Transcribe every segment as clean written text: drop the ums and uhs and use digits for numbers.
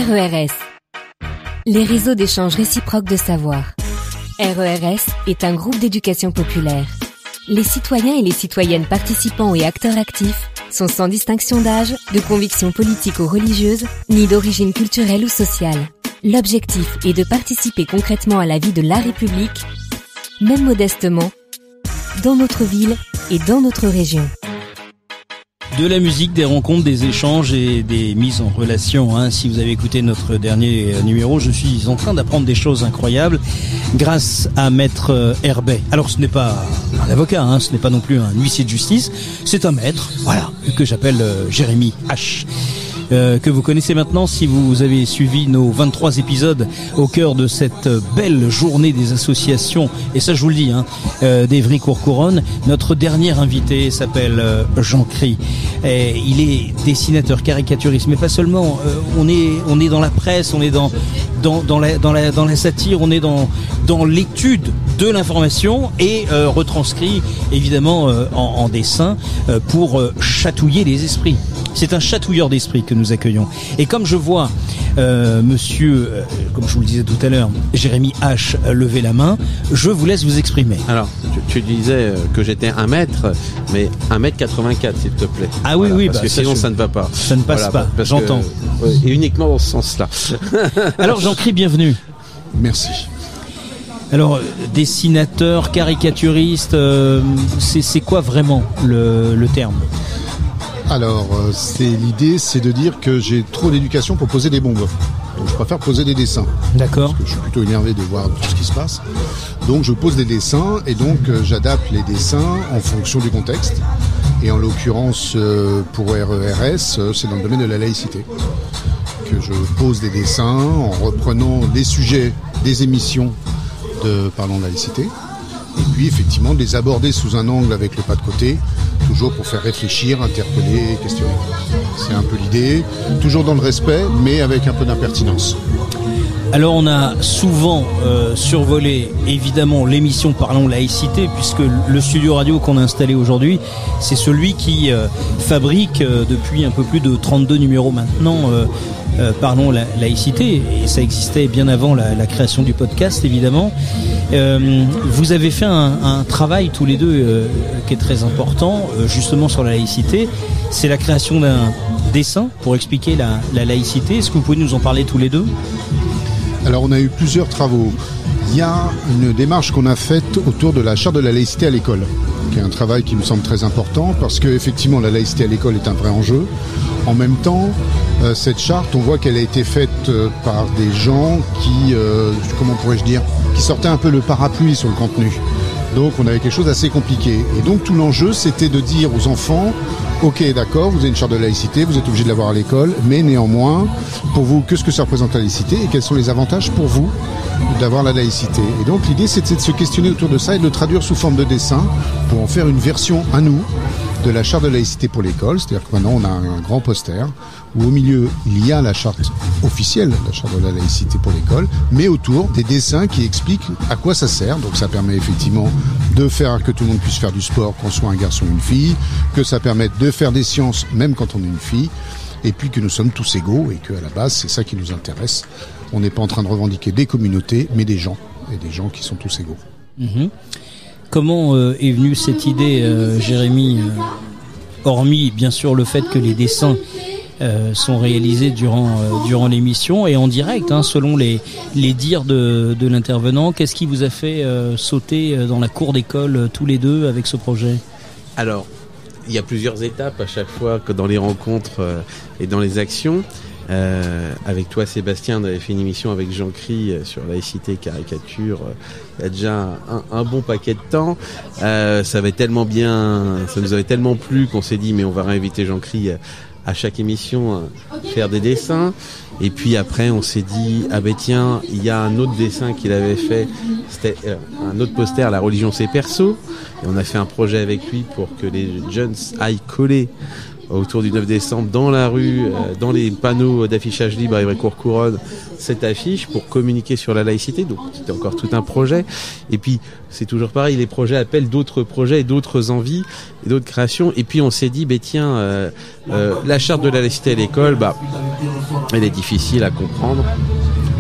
RERS, les réseaux d'échange réciproque de savoir. RERS est un groupe d'éducation populaire. Les citoyens et les citoyennes participants et acteurs actifs sont sans distinction d'âge, de conviction politique ou religieuse, ni d'origine culturelle ou sociale. L'objectif est de participer concrètement à la vie de la République, même modestement, dans notre ville et dans notre région. De la musique, des rencontres, des échanges et des mises en relation. Si vous avez écouté notre dernier numéro, je suis en train d'apprendre des choses incroyables grâce à Maître Herbet. Alors ce n'est pas un avocat, ce n'est pas non plus un huissier de justice, c'est un maître, que j'appelle Jérémy H. Que vous connaissez maintenant si vous avez suivi nos 23 épisodes au cœur de cette belle journée des associations, et ça je vous le dis, d'Évry-Courcouronnes. Notre dernier invité s'appelle Jean Cry. Et il est dessinateur, caricaturiste, mais pas seulement. On est dans la presse, on est dans la satire, on est dans l'étude de l'information et retranscrit évidemment en dessin pour chatouiller les esprits. C'est un chatouilleur d'esprit que nous accueillons. Et comme je vois monsieur, comme je vous le disais tout à l'heure, Jérémy H lever la main, je vous laisse vous exprimer. Alors, tu disais que j'étais 1 mètre, mais 1m84 s'il te plaît. Ah oui, parce que sinon ça ne va pas. Ça ne passe pas, j'entends. Et uniquement dans ce sens-là. Alors Jean Cry, bienvenue. Merci. Alors, dessinateur, caricaturiste, c'est quoi vraiment le terme ? Alors, l'idée, c'est de dire que j'ai trop d'éducation pour poser des bombes. Donc, je préfère poser des dessins. D'accord. Parce que je suis plutôt énervé de voir tout ce qui se passe. Donc, je pose des dessins et donc j'adapte les dessins en fonction du contexte. Et en l'occurrence, pour RERS, c'est dans le domaine de la laïcité que je pose des dessins en reprenant les sujets des émissions de Parlons laïcité. Et puis, effectivement, de les aborder sous un angle avec le pas de côté, toujours pour faire réfléchir, interpeller, questionner. C'est un peu l'idée, toujours dans le respect, mais avec un peu d'impertinence. Alors on a souvent survolé évidemment l'émission Parlons laïcité, puisque le studio radio qu'on a installé aujourd'hui, c'est celui qui fabrique depuis un peu plus de 32 numéros maintenant Parlons laïcité, et ça existait bien avant la création du podcast évidemment. Vous avez fait un travail tous les deux qui est très important justement sur la laïcité, c'est la création d'un dessin pour expliquer la laïcité. Est-ce que vous pouvez nous en parler tous les deux ? Alors on a eu plusieurs travaux. Il y a une démarche qu'on a faite autour de la charte de la laïcité à l'école, qui est un travail qui me semble très important parce que effectivement la laïcité à l'école est un vrai enjeu. En même temps, cette charte, on voit qu'elle a été faite par des gens qui, comment pourrais-je dire, qui sortaient un peu le parapluie sur le contenu. Donc on avait quelque chose d'assez compliqué. Et donc tout l'enjeu, c'était de dire aux enfants, ok, d'accord, vous avez une charte de laïcité, vous êtes obligé de l'avoir à l'école, mais néanmoins, pour vous, qu'est-ce que ça représente la laïcité et quels sont les avantages pour vous d'avoir la laïcité. Et donc l'idée, c'était de se questionner autour de ça et de le traduire sous forme de dessin pour en faire une version à nous de la charte de laïcité pour l'école. C'est-à-dire que maintenant, on a un grand poster où au milieu, il y a la charte officielle, la charte de la laïcité pour l'école, mais autour des dessins qui expliquent à quoi ça sert. Donc ça permet effectivement de faire que tout le monde puisse faire du sport, qu'on soit un garçon ou une fille, que ça permette de faire des sciences même quand on est une fille, et puis que nous sommes tous égaux et qu'à la base, c'est ça qui nous intéresse. On n'est pas en train de revendiquer des communautés, mais des gens, et des gens qui sont tous égaux. Mmh. Comment est venue cette idée, Jérémy, hormis bien sûr le fait que les dessins sont réalisés durant l'émission et en direct, selon les dires de l'intervenant. Qu'est-ce qui vous a fait sauter dans la cour d'école tous les deux avec ce projet ? Alors, il y a plusieurs étapes à chaque fois que dans les rencontres et dans les actions. Avec toi, Sébastien, on avait fait une émission avec Jean Cry sur laïcité, caricature. Il y a déjà un bon paquet de temps. Ça nous avait tellement plu qu'on s'est dit mais on va réinviter Jean Cry à chaque émission faire des dessins. Et puis après, on s'est dit tiens, il y a un autre dessin qu'il avait fait. C'était un autre poster, La religion c'est perso. Et on a fait un projet avec lui pour que les jeunes aillent coller autour du 9 décembre dans la rue, dans les panneaux d'affichage libre à Ivry-Courcouronne, cette affiche pour communiquer sur la laïcité. Donc c'était encore tout un projet. Et puis c'est toujours pareil, les projets appellent d'autres projets, d'autres envies et d'autres créations. Et puis on s'est dit, la charte de la laïcité à l'école, elle est difficile à comprendre,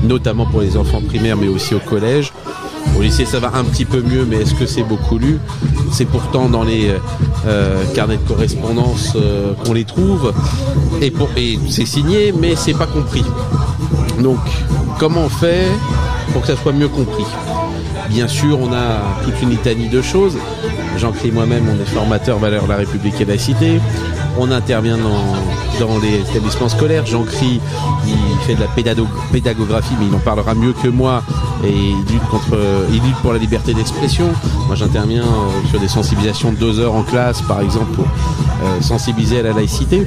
notamment pour les enfants primaires, mais aussi au collège. Au lycée, ça va un petit peu mieux, mais est-ce que c'est beaucoup lu ? C'est pourtant dans les carnets de correspondance qu'on les trouve, et c'est signé, mais c'est pas compris. Donc, comment on fait pour que ça soit mieux compris ? Bien sûr, on a toute une litanie de choses. Jean-Claude et moi-même, on est formateurs valeurs de la République et de la Cité. On intervient dans les établissements scolaires. Jean-Claude, il fait de la pédagographie, mais il en parlera mieux que moi. Et il lutte pour la liberté d'expression. Moi, j'interviens sur des sensibilisations de 2 heures en classe, par exemple, pour sensibiliser à la laïcité.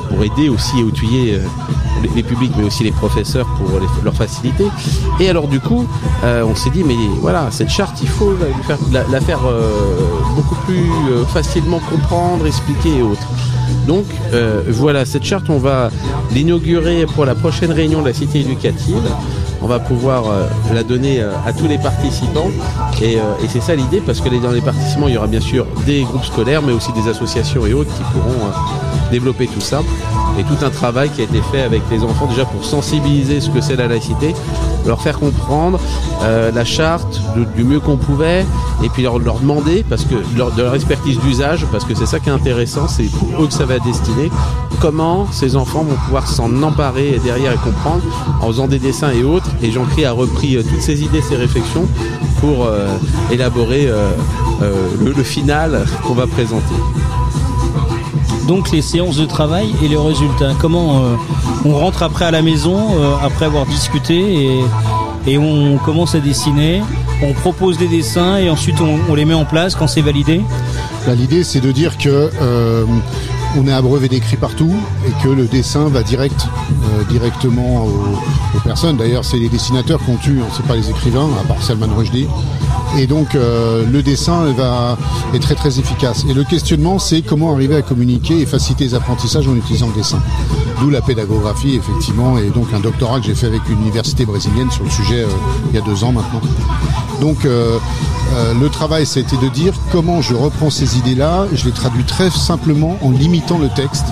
Pour aider aussi à outiller les publics, mais aussi les professeurs pour leur faciliter. Et alors du coup, on s'est dit, mais voilà, cette charte, il faut la faire beaucoup plus facilement comprendre, expliquer et autres. Donc cette charte, on va l'inaugurer pour la prochaine réunion de la cité éducative. On va pouvoir la donner à tous les participants et c'est ça l'idée, parce que dans les participants il y aura bien sûr des groupes scolaires mais aussi des associations et autres qui pourront développer tout ça, et tout un travail qui a été fait avec les enfants déjà pour sensibiliser ce que c'est la laïcité, leur faire comprendre la charte du mieux qu'on pouvait, et puis leur demander, parce que de leur expertise d'usage, parce que c'est ça qui est intéressant, c'est pour eux que ça va destiner, comment ces enfants vont pouvoir s'en emparer derrière et comprendre en faisant des dessins et autres. Et Jean-Claude a repris toutes ces idées, ces réflexions pour élaborer le final qu'on va présenter. Donc les séances de travail et les résultats, comment on rentre après à la maison, après avoir discuté et on commence à dessiner, on propose des dessins et ensuite on les met en place quand c'est validé. L'idée, c'est de dire que on est abreuvé d'écrits partout et que le dessin va directement aux personnes. D'ailleurs, c'est les dessinateurs qu'on tue, c'est pas les écrivains, à part Salman Rushdie. Et donc, le dessin est très très efficace. Et le questionnement, c'est comment arriver à communiquer et faciliter les apprentissages en utilisant le dessin. D'où la pédagographie, effectivement, et donc un doctorat que j'ai fait avec une université brésilienne sur le sujet il y a 2 ans maintenant. Donc, le travail, ça a été de dire comment je reprends ces idées-là, je les traduis très simplement en limitant le texte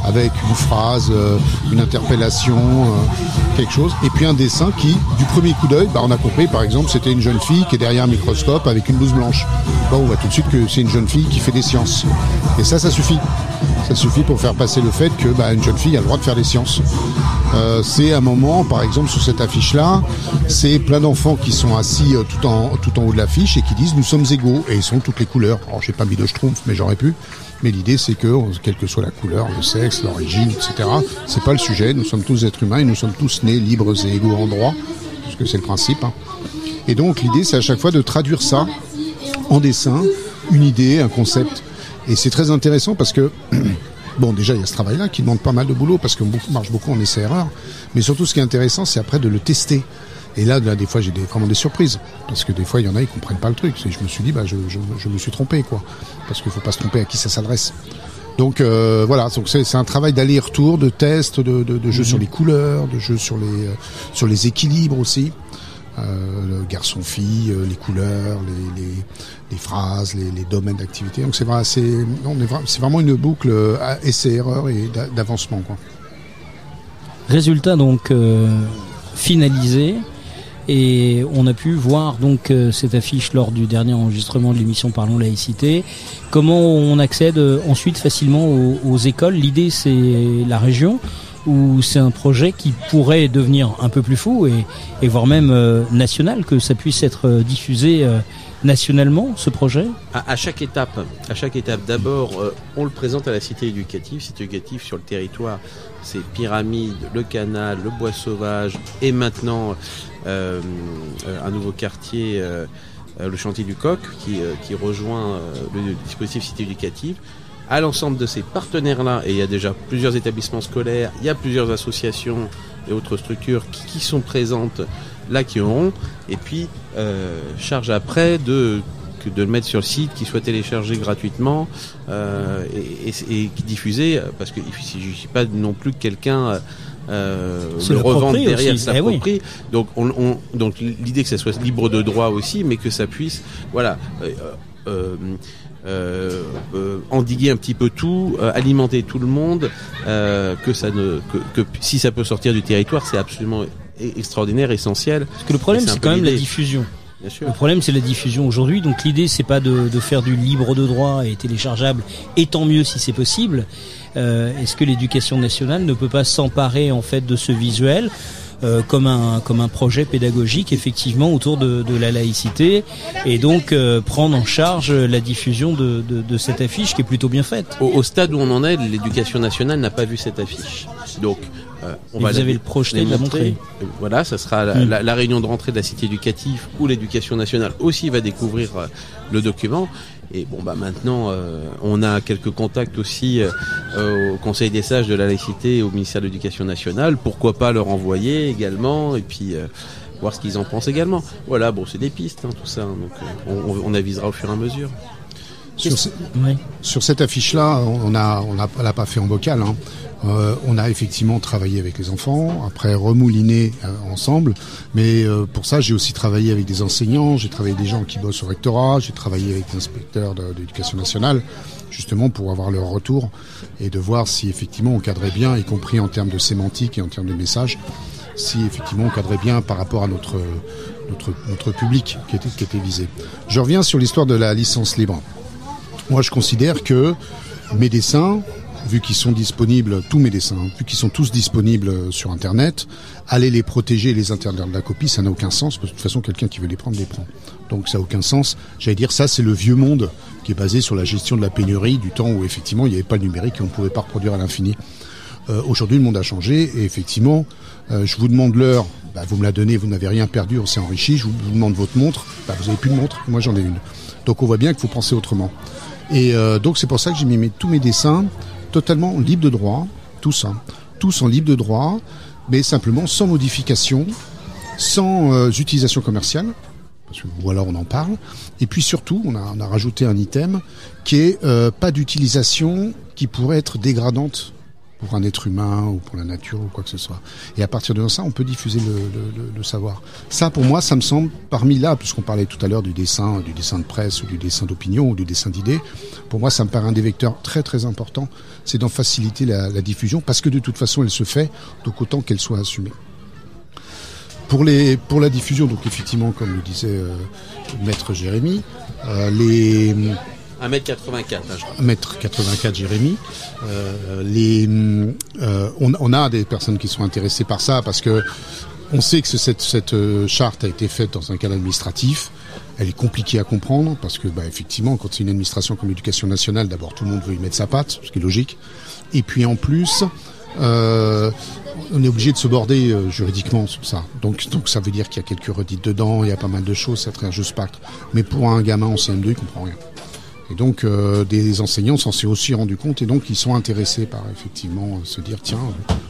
avec une phrase, une interpellation, quelque chose, et puis un dessin qui, du premier coup d'œil, on a compris, par exemple, c'était une jeune fille qui est derrière un microscope avec une blouse blanche. On voit tout de suite que c'est une jeune fille qui fait des sciences. Et ça suffit. Ça suffit pour faire passer le fait que une jeune fille a le droit de faire des sciences. C'est un moment, par exemple, sur cette affiche-là, c'est plein d'enfants qui sont assis tout en haut de l'affiche et qui disent « nous sommes égaux » et ils sont toutes les couleurs. Alors, j'ai pas mis de schtroumpf, mais j'aurais pu. Mais l'idée, c'est que, quelle que soit la couleur, le sexe, l'origine, etc., c'est pas le sujet. Nous sommes tous êtres humains et nous sommes tous nés libres et égaux en droit, parce que c'est le principe. Et donc, l'idée, c'est à chaque fois de traduire ça en dessin, une idée, un concept. Et c'est très intéressant parce que, déjà, il y a ce travail-là qui demande pas mal de boulot parce qu'on marche beaucoup en essai-erreur. Mais surtout, ce qui est intéressant, c'est après de le tester. Et là, des fois, j'ai vraiment des surprises. Parce que des fois, il y en a, ils comprennent pas le truc. Et je me suis dit, je me suis trompé, quoi. Parce qu'il faut pas se tromper à qui ça s'adresse. Donc, voilà. Donc, c'est un travail d'aller-retour, de test, de jeu sur les couleurs, de jeu sur les équilibres aussi. Le garçon-fille, les couleurs, les phrases, les domaines d'activité. Donc, c'est vraiment une boucle essai-erreur et d'avancement, quoi. Résultat, donc, finalisé. Et on a pu voir donc cette affiche lors du dernier enregistrement de l'émission Parlons Laïcité. Comment on accède ensuite facilement aux écoles? L'idée, c'est la région, ou c'est un projet qui pourrait devenir un peu plus fou et voire même national, que ça puisse être diffusé nationalement, ce projet? À chaque étape, d'abord, on le présente à la cité éducative sur le territoire. C'est Pyramide, le Canal, le Bois Sauvage et maintenant un nouveau quartier, le Chantier du Coq, qui rejoint le dispositif cité éducative. À l'ensemble de ces partenaires-là, et il y a déjà plusieurs établissements scolaires, il y a plusieurs associations et autres structures qui sont présentes là, qui auront, et puis charge après que de le mettre sur le site, qu'il soit téléchargé gratuitement et diffusé, parce qu'il ne s'agit pas non plus que quelqu'un le revendre derrière, s'approprie. Donc, donc l'idée que ça soit libre de droit aussi, mais que ça puisse, endiguer un petit peu tout, alimenter tout le monde, que si ça peut sortir du territoire, c'est absolument extraordinaire, essentiel. Parce que le problème, c'est quand même la diffusion. Bien sûr. Le problème, c'est la diffusion aujourd'hui. Donc l'idée, c'est pas de faire du libre de droit et téléchargeable, et tant mieux si c'est possible. Est-ce que l'éducation nationale ne peut pas s'emparer en fait de ce visuel comme un projet pédagogique effectivement autour de la laïcité, et donc prendre en charge la diffusion de cette affiche qui est plutôt bien faite. Au stade où on en est, l'éducation nationale n'a pas vu cette affiche. Donc vous avez le projeté de la montrer. Voilà, ça sera la réunion de rentrée de la cité éducative où l'éducation nationale aussi va découvrir le document. Et maintenant, on a quelques contacts aussi au Conseil des sages de la laïcité et au ministère de l'Éducation nationale. Pourquoi pas leur envoyer également, et puis voir ce qu'ils en pensent également. Voilà, c'est des pistes, tout ça. Donc on avisera au fur et à mesure. Sur cette affiche-là, on l'a pas fait en vocal. On a effectivement travaillé avec les enfants, après remouliné ensemble, mais pour ça j'ai aussi travaillé avec des enseignants, j'ai travaillé avec des gens qui bossent au rectorat, j'ai travaillé avec l'inspecteur de l'éducation nationale, justement pour avoir leur retour et de voir si effectivement on cadrait bien, y compris en termes de sémantique et en termes de message, si effectivement on cadrait bien par rapport à notre public qui était visé. Je reviens sur l'histoire de la licence libre. Moi je considère que mes dessins, vu qu'ils sont disponibles, tous mes dessins, vu qu'ils sont tous disponibles sur Internet, aller les protéger et les interdire de la copie, ça n'a aucun sens, parce que de toute façon, quelqu'un qui veut les prend. Donc ça n'a aucun sens. J'allais dire, ça, c'est le vieux monde qui est basé sur la gestion de la pénurie, du temps où, effectivement, il n'y avait pas le numérique et on ne pouvait pas reproduire à l'infini. Aujourd'hui, le monde a changé, et effectivement, je vous demande l'heure, vous me la donnez, vous n'avez rien perdu, on s'est enrichi. Je vous demande votre montre, vous n'avez plus de montre, moi j'en ai une. Donc on voit bien qu'il faut penser autrement. Et donc c'est pour ça que j'ai mis tous mes dessins totalement libre de droit, tous en libre de droit, mais simplement sans modification, sans utilisation commerciale, ou alors on en parle. Et puis surtout, on a rajouté un item qui est pas d'utilisation qui pourrait être dégradante pour un être humain ou pour la nature ou quoi que ce soit. Et à partir de ça, on peut diffuser le savoir. Ça, pour moi, ça me semble, parmi là, puisqu'on parlait tout à l'heure du dessin de presse ou du dessin d'opinion ou du dessin d'idées, pour moi, ça me paraît un des vecteurs très très importants, c'est d'en faciliter la diffusion, parce que de toute façon, elle se fait, donc autant qu'elle soit assumée. Pour la diffusion, donc effectivement, comme le disait Maître Jérémy, 1m84. 1m84 Jérémy. On a des personnes qui sont intéressées par ça, parce que on sait que cette charte a été faite dans un cadre administratif. Elle est compliquée à comprendre, parce que effectivement, quand c'est une administration comme l'Éducation nationale, d'abord tout le monde veut y mettre sa patte, ce qui est logique. Et puis en plus, on est obligé de se border juridiquement sur ça. Donc ça veut dire qu'il y a quelques redites dedans, il y a pas mal de choses, ça traite un jeu spectre. Mais pour un gamin en CM2, il comprend rien. Et donc des enseignants s'en sont aussi rendus compte, et donc ils sont intéressés par effectivement se dire tiens,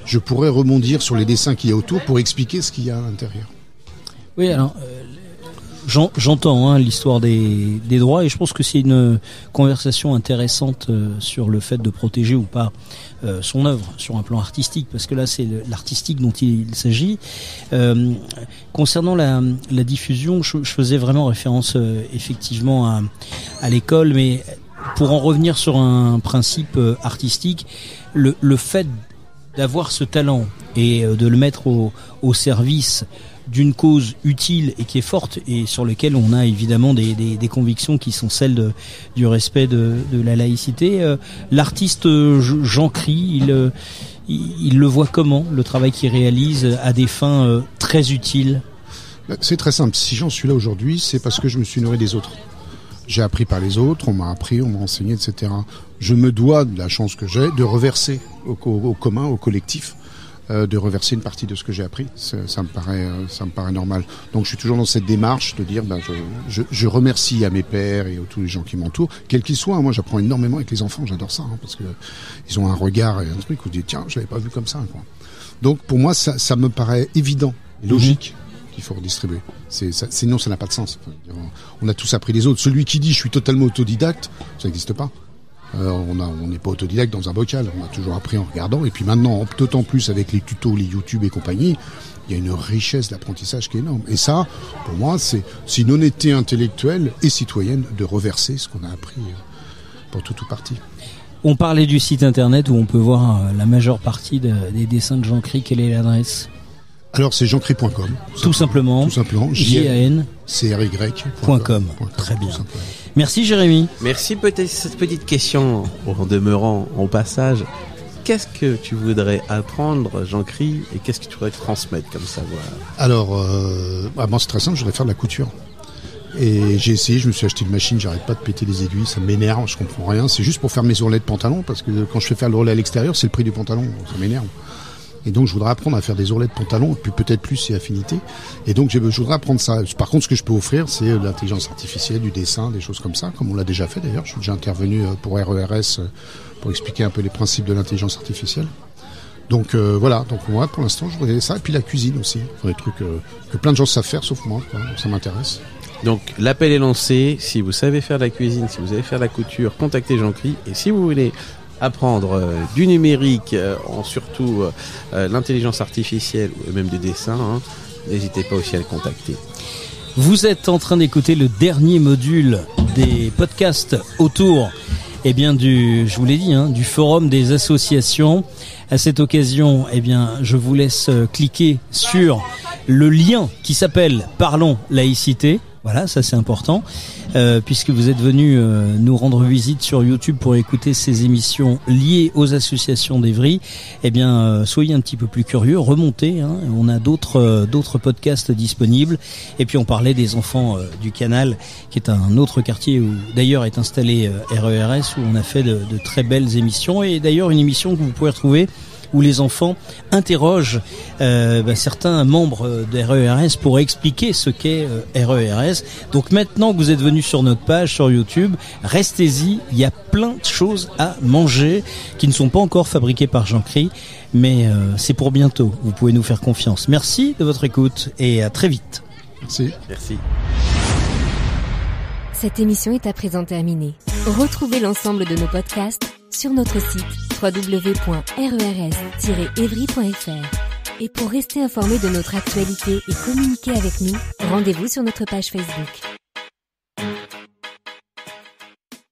je pourrais rebondir sur les dessins qu'il y a autour pour expliquer ce qu'il y a à l'intérieur. Oui, alors j'entends l'histoire des droits, et je pense que c'est une conversation intéressante sur le fait de protéger ou pas son œuvre sur un plan artistique, parce que là c'est l'artistique dont il s'agit. Concernant la diffusion, je faisais vraiment référence effectivement à l'école, mais pour en revenir sur un principe artistique, le fait d'avoir ce talent et de le mettre au service d'une cause utile et qui est forte, et sur lequel on a évidemment des convictions qui sont celles du respect de la laïcité. L'artiste Jean Cry, il le voit comment, le travail qu'il réalise à des fins très utiles? C'est très simple. Si j'en suis là aujourd'hui, c'est parce que je me suis nourri des autres. J'ai appris par les autres, on m'a appris, on m'a enseigné, etc. Je me dois, de la chance que j'ai, de reverser au commun, au collectif, de reverser une partie de ce que j'ai appris. Ça me paraît normal. Donc je suis toujours dans cette démarche de dire je remercie à mes pairs et à tous les gens qui m'entourent, quels qu'ils soient. Moi j'apprends énormément avec les enfants, j'adore ça, parce que ils ont un regard et un truc où je dis tiens, je l'avais pas vu comme ça, quoi. Donc pour moi ça me paraît évident, logique, qu'il faut redistribuer. Sinon, ça n'a pas de sens. On a tous appris les autres. Celui qui dit je suis totalement autodidacte, ça n'existe pas. On n'est pas autodidacte dans un bocal. On a toujours appris en regardant. Et puis maintenant, d'autant plus avec les tutos, les YouTube et compagnie, il y a une richesse d'apprentissage qui est énorme. Et ça, pour moi, c'est une honnêteté intellectuelle et citoyenne de reverser ce qu'on a appris pour tout ou partie. On parlait du site internet où on peut voir la majeure partie des dessins de Jean-Cry. Quelle est l'adresse ? Alors c'est jeancry.com. Tout simplement. JANCRY.com. Très bien. Merci Jérémy. Merci. Peut-être cette petite question en demeurant au passage. Qu'est-ce que tu voudrais apprendre, Jean-Cry, et qu'est-ce que tu voudrais transmettre comme savoir ? Alors, moi c'est très simple, je voudrais faire de la couture. Et j'ai essayé, je me suis acheté une machine, j'arrête pas de péter les aiguilles, ça m'énerve, je comprends rien. C'est juste pour faire mes ourlets de pantalon, parce que quand je fais faire l'ourlet à l'extérieur, c'est le prix du pantalon, ça m'énerve. Et donc je voudrais apprendre à faire des ourlets de pantalon, et puis peut-être plus si affinité. Et donc je voudrais apprendre ça. Par contre, ce que je peux offrir, c'est de l'intelligence artificielle, du dessin, des choses comme ça, comme on l'a déjà fait d'ailleurs. Je suis déjà intervenu pour RERS pour expliquer un peu les principes de l'intelligence artificielle. Donc voilà, donc moi pour l'instant je voudrais ça, et puis la cuisine aussi. Enfin, des trucs que plein de gens savent faire sauf moi, quoi. Ça m'intéresse. Donc l'appel est lancé, si vous savez faire de la cuisine, si vous savez faire de la couture, contactez Jean-Cry. Et si vous voulez apprendre du numérique, surtout l'intelligence artificielle ou même du dessin, n'hésitez pas aussi à le contacter. Vous êtes en train d'écouter le dernier module des podcasts autour je vous l'ai dit, du forum des associations. À cette occasion, je vous laisse cliquer sur le lien qui s'appelle Parlons laïcité. Voilà, ça c'est important, puisque vous êtes venus nous rendre visite sur YouTube pour écouter ces émissions liées aux associations d'Évry. Soyez un petit peu plus curieux, remontez. On a d'autres podcasts disponibles. Et puis on parlait des enfants du Canal, qui est un autre quartier où d'ailleurs est installé RERS, où on a fait de très belles émissions. Et d'ailleurs une émission que vous pouvez retrouver où les enfants interrogent certains membres de RERS pour expliquer ce qu'est RERS. Donc maintenant que vous êtes venus sur notre page sur YouTube, restez-y, il y a plein de choses à manger qui ne sont pas encore fabriquées par Jean-Cry, mais c'est pour bientôt, vous pouvez nous faire confiance. Merci de votre écoute et à très vite. Merci. Cette émission est à présent terminée. Retrouvez l'ensemble de nos podcasts sur notre site www.rers-evry.fr. Et pour rester informé de notre actualité et communiquer avec nous, rendez-vous sur notre page Facebook.